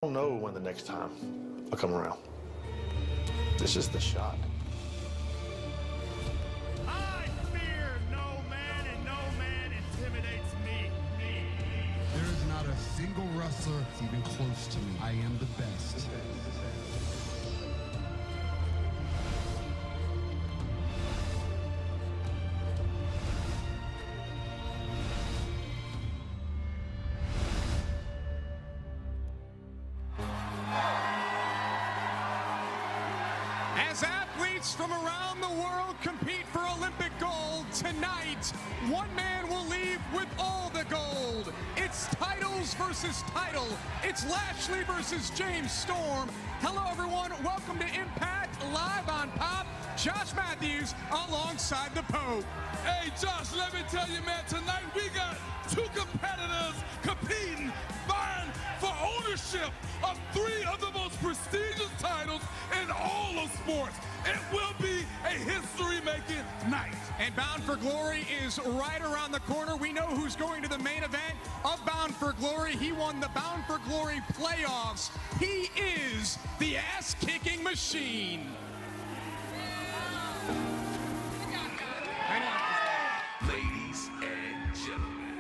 I don't know when the next time I'll come around. This is the shot. I fear no man, and no man intimidates me. There is not a single wrestler that's even close to me. I am the best. As athletes from around the world compete for Olympic gold, tonight, one man will leave with all the gold. It's titles versus title. It's Lashley versus James Storm. Hello, everyone. Welcome to Impact Live on Pop. Josh Matthews alongside the Pope. Hey, Josh, let me tell you, man, tonight we got two competitors competing, vying for ownership of three of the most prestigious titles in all of sports. It will be a history-making night. And Bound for Glory is right around the corner. We know who's going to the main event of Bound for Glory. He won the Bound for Glory playoffs. He is the ass-kicking machine. Ladies and gentlemen,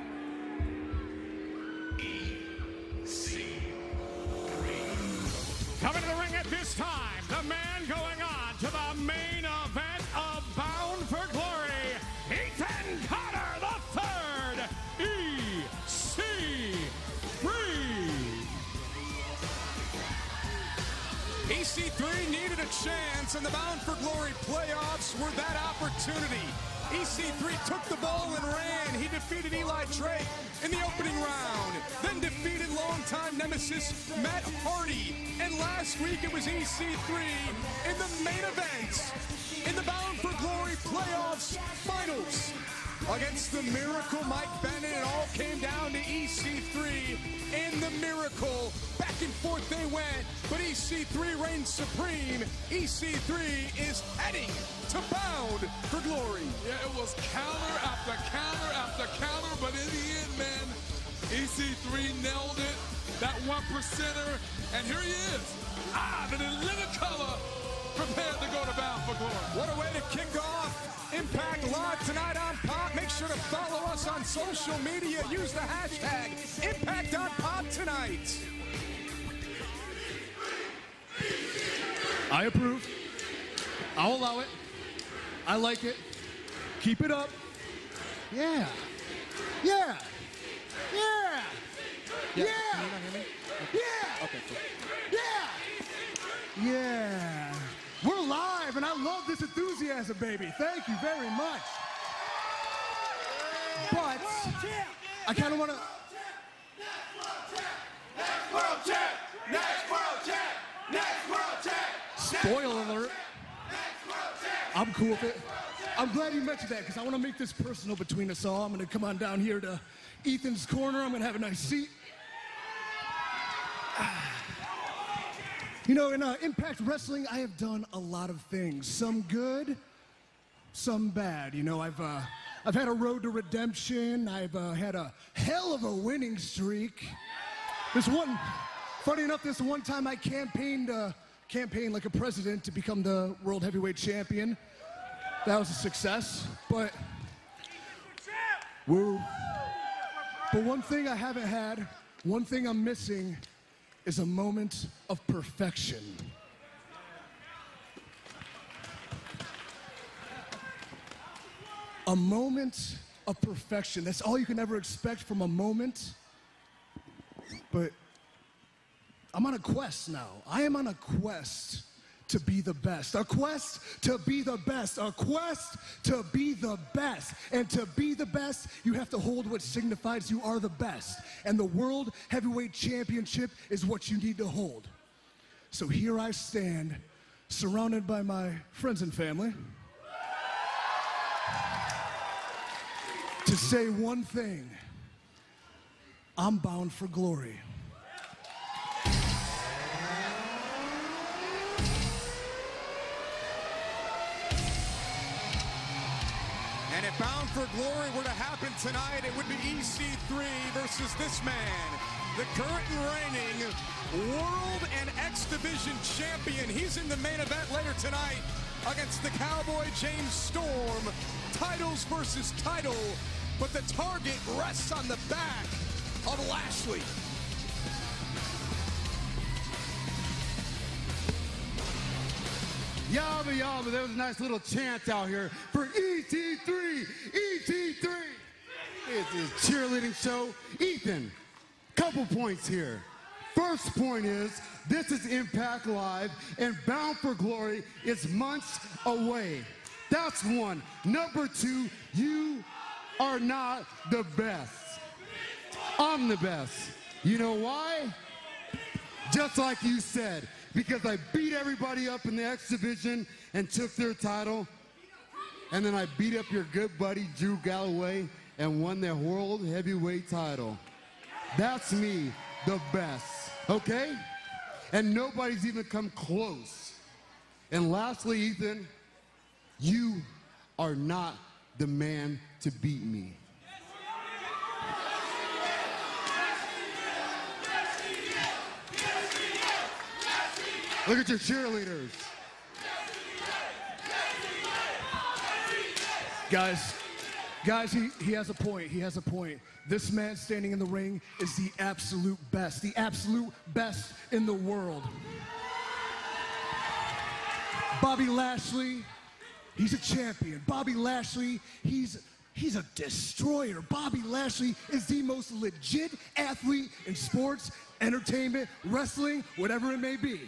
EC3. Coming to the ring at this time, the man going on to the main event of Bound for Glory, Ethan Carter III, EC3. EC3 needed a chance, and the Bound for Glory playoffs were that opportunity. EC3 took the ball and ran. He defeated Eli Drake in the opening round, then defeated longtime nemesis Matt Hardy. And last week it was EC3 in the main event in the Bound for Glory playoffs finals against the Miracle Mike Bennett. It all came down to EC3 and the Miracle. Back and forth they went, but EC3 reigns supreme. EC3 is heading to Bound for Glory. Yeah, it was counter after counter after counter, but in the end, man, EC3 nailed it, that 1%er, and here he is, the living color, prepared to go to Bound for Glory. What a way to kick off Impact Live tonight on Pop. Make sure to follow us on social media. Use the hashtag ImpactOnPop tonight. I approve. I'll allow it. I like it. Keep it up. Yeah. Yeah. Yeah. Yeah. Can you not hear me? Yeah. Okay, cool. Yeah. Yeah. We're live, and I love this enthusiasm, baby. Thank you very much. But I kind of want to. Next world champ! Next world champ! Next world champ! Spoiler alert. I'm cool with it. I'm glad you mentioned that because I want to make this personal between us all. I'm going to come on down here to Ethan's corner. I'm going to have a nice seat. You know, in Impact Wrestling, I have done a lot of things. Some good, some bad. You know, I've had a road to redemption. I've had a hell of a winning streak. Funny enough, this one time I campaigned like a president to become the World Heavyweight Champion. That was a success, but woo. But one thing I haven't had, one thing I'm missing, is a moment of perfection. A moment of perfection. That's all you can ever expect from a moment. But I'm on a quest now. I am on a quest to be the best. A quest to be the best. A quest to be the best. And to be the best, you have to hold what signifies you are the best. And the World Heavyweight Championship is what you need to hold. So here I stand, surrounded by my friends and family, to say one thing: I'm bound for glory. And if Bound for Glory were to happen tonight, it would be EC3 versus this man, the current and reigning World and X Division champion. He's in the main event later tonight against the Cowboy James Storm. Titles versus title, but the target rests on the back of Lashley. Yabba yabba, there was a nice little chant out here for ET3, ET3. It's his cheerleading show. Ethan, couple points here. First point is, this is Impact Live, and Bound for Glory is months away. That's one. Number two, you are not the best. I'm the best. You know why? Just like you said, because I beat everybody up in the X Division and took their title, and then I beat up your good buddy Drew Galloway and won their World Heavyweight title. That's me, the best, okay? And nobody's even come close. And lastly, Ethan, you are not the man to beat me. Look at your cheerleaders. Guys, he has a point. He has a point. This man standing in the ring is the absolute best in the world. Bobby Lashley, he's a champion. Bobby Lashley, he's a destroyer. Bobby Lashley is the most legit athlete in sports, entertainment, wrestling, whatever it may be.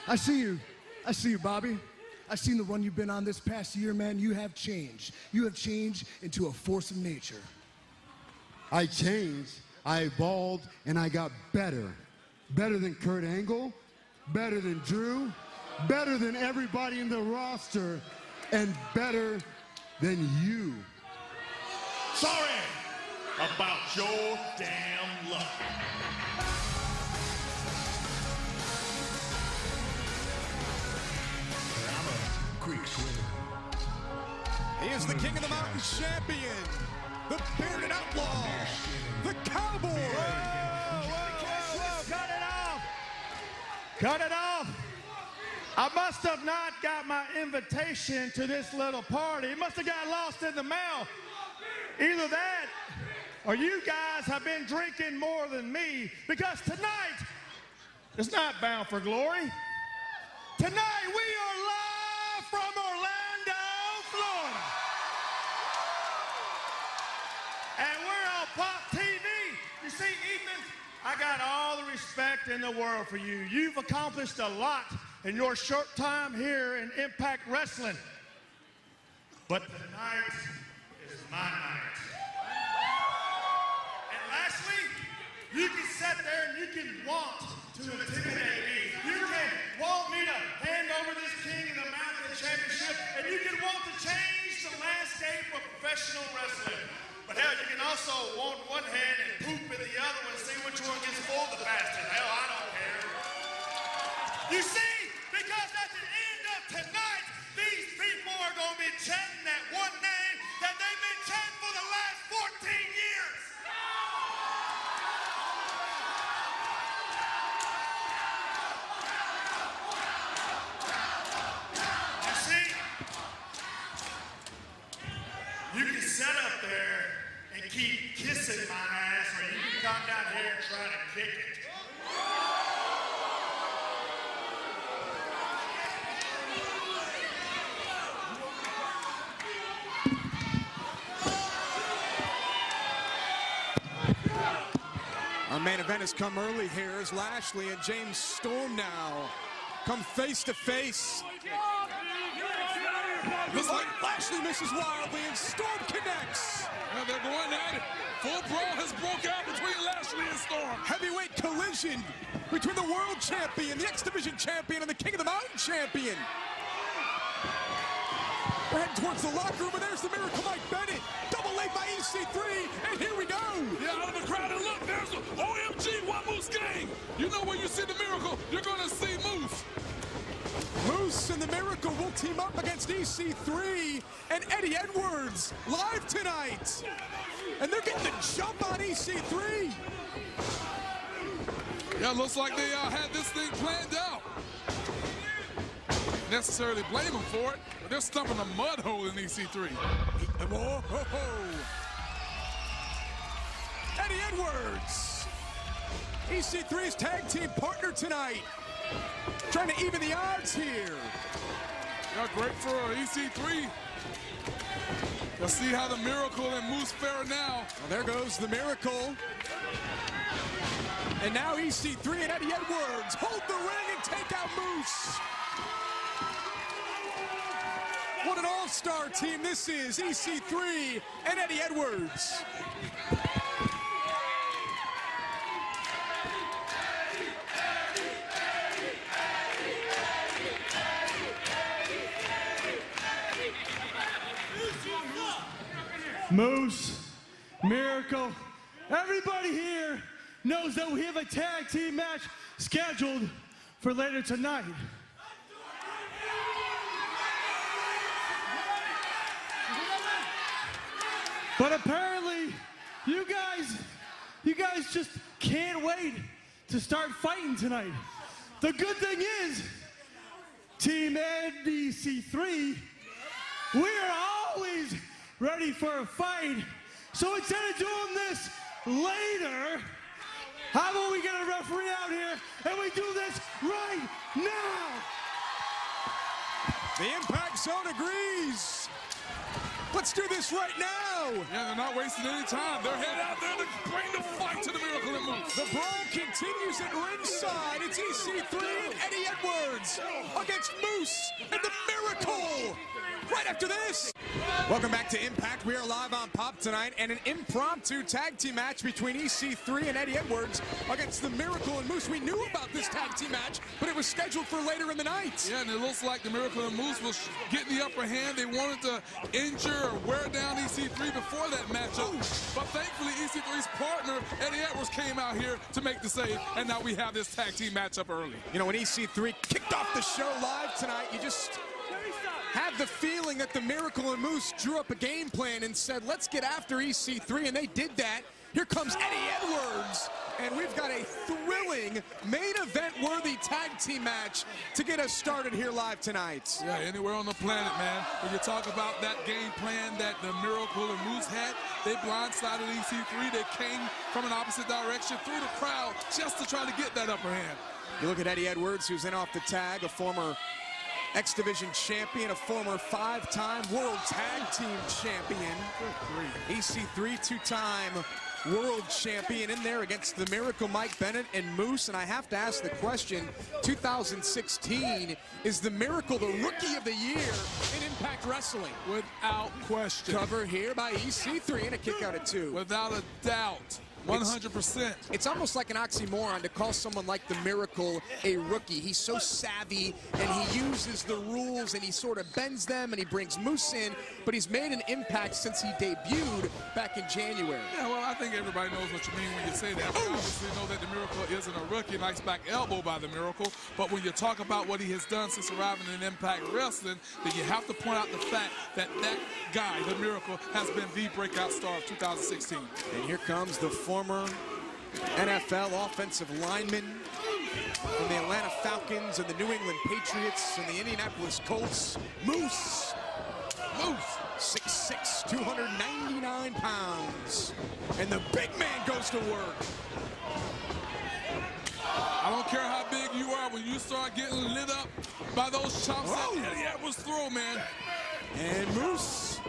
I see you, Bobby. I've seen the run you've been on this past year, man. You have changed. You have changed into a force of nature. I changed, I evolved, and I got better. Better than Kurt Angle, better than Drew, better than everybody in the roster, and better than you. Sorry about your damn luck. He is the King of the Mountain champion, the bearded outlaw, the cowboy. Whoa, cut it off. Cut it off. I must have not got my invitation to this little party. It must have got lost in the mail. Either that or you guys have been drinking more than me, because tonight is not Bound for Glory. Tonight we are live from Orlando, Florida. And we're on Pop TV. You see, Ethan, I got all the respect in the world for you. You've accomplished a lot in your short time here in Impact Wrestling. But tonight is my night. And lastly, you can sit there and you can want to intimidate me. You can want me to hand over this King of the Mountain Championship, and you can want to change the landscape of professional wrestling. But hell, you can also want one hand and poop in the other one, see which one gets full the fastest. Hell, I don't care. You see, because at the end of tonight, these people are going to be chanting that one name that they've been chanting for the last 14 years. You see, you can sit up there and keep kissing my ass, or you can come down here and try to kick it. Our main event has come early here as Lashley and James Storm now come face to face. Looks like Lashley misses wildly and Storm connects. And they're going at it. Full brawl has broke out between Lashley and Storm. Heavyweight collision between the world champion, the X Division champion, and the King of the Mountain champion. We're heading towards the locker room, and there's the Miracle Mike Bennett. Double leg by EC3, and here we go. Yeah, out of the crowd, and look, there's the OMG One Moose Gang. You know when you see the Miracle, you're going to see Moose. Moose and the Miracle will team up against EC3 and Eddie Edwards live tonight. And they're getting the jump on EC3. Yeah, looks like they had this thing planned out. Necessarily blame them for it, but they're stumping a mud hole in EC3. Whoa, ho, ho. Eddie Edwards, EC3's tag team partner tonight. Trying to even the odds here. Yeah, great for EC3. Let's see how the Miracle and Moose fare now. Well, there goes the Miracle. And now EC3 and Eddie Edwards hold the ring and take out Moose. What an all-star team this is, EC3 and Eddie Edwards. Moose, Miracle, everybody here knows that we have a tag team match scheduled for later tonight. But apparently, you guys just can't wait to start fighting tonight. The good thing is, Team NBC3, we are always ready for a fight. So instead of doing this later, how about we get a referee out here and we do this right now? The Impact Zone agrees. Let's do this right now. Yeah, they're not wasting any time. They're headed out there to bring the fight to the Miracle and Moose. The brawl continues at ringside. It's EC3 and Eddie Edwards against Moose and the Miracle. Right after this. Welcome back to Impact. We are live on Pop tonight, and an impromptu tag team match between EC3 and Eddie Edwards against the Miracle and Moose. We knew about this tag team match, but it was scheduled for later in the night. Yeah, and it looks like the Miracle and Moose was getting the upper hand. They wanted to injure or wear down EC3 before that matchup. But thankfully, EC3's partner, Eddie Edwards, came out here to make the save, and now we have this tag team matchup early. You know, when EC3 kicked off the show live tonight, you just had the feeling that the Miracle and Moose drew up a game plan and said, let's get after EC3, and they did that. Here comes Eddie Edwards, and we've got a thrilling main event-worthy tag team match to get us started here live tonight. Yeah, anywhere on the planet, man. When you talk about that game plan that the Miracle and Moose had, they blindsided EC3. They came from an opposite direction through the crowd just to try to get that upper hand. You look at Eddie Edwards, who's in off the tag, a former X-Division champion, a former 5-time World Tag Team champion. EC3, 2-time World Champion in there against the Miracle, Mike Bennett and Moose. And I have to ask the question, 2016, is the Miracle the Rookie of the Year in Impact Wrestling? Without question. Cover here by EC3 and a kick out at 2. Without a doubt. 100%. It's almost like an oxymoron to call someone like the Miracle a rookie. He's so savvy, and he uses the rules, and he sort of bends them, and he brings Moose in, but he's made an impact since he debuted back in January. Yeah, well, I think everybody knows what you mean when you say that. We obviously know that the Miracle isn't a rookie. Nice back elbow by the Miracle. But when you talk about what he has done since arriving in Impact Wrestling, then you have to point out the fact that that guy, the Miracle, has been the breakout star of 2016. And here comes the former NFL offensive lineman from the Atlanta Falcons and the New England Patriots and the Indianapolis Colts, Moose. Moose, 6'6", 299 pounds. And the big man goes to work. I don't care how big you are, when you start getting lit up by those chops that Eddie Edwards throw, man. And Moose.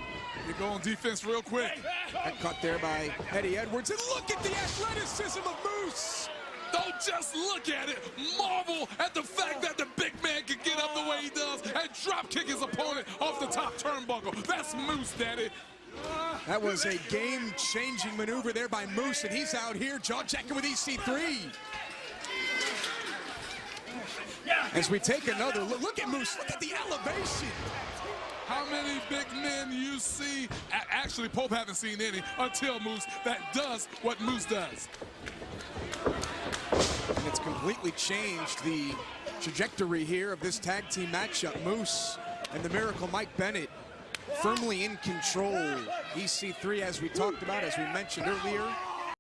You go on defense real quick. That cut there by Eddie Edwards. And look at the athleticism of Moose. Don't just look at it. Marvel at the fact that the big man can get up the way he does and drop kick his opponent off the top turnbuckle. That's Moose, Daddy. That was a game-changing maneuver there by Moose, and he's out here jaw-jacking with EC3. As we take another look, look at Moose, look at the elevation. How many big men you see, actually Pope haven't seen any until Moose, that does what Moose does. And it's completely changed the trajectory here of this tag team matchup. Moose and the Miracle Mike Bennett firmly in control. EC3, as we talked about, as we mentioned earlier,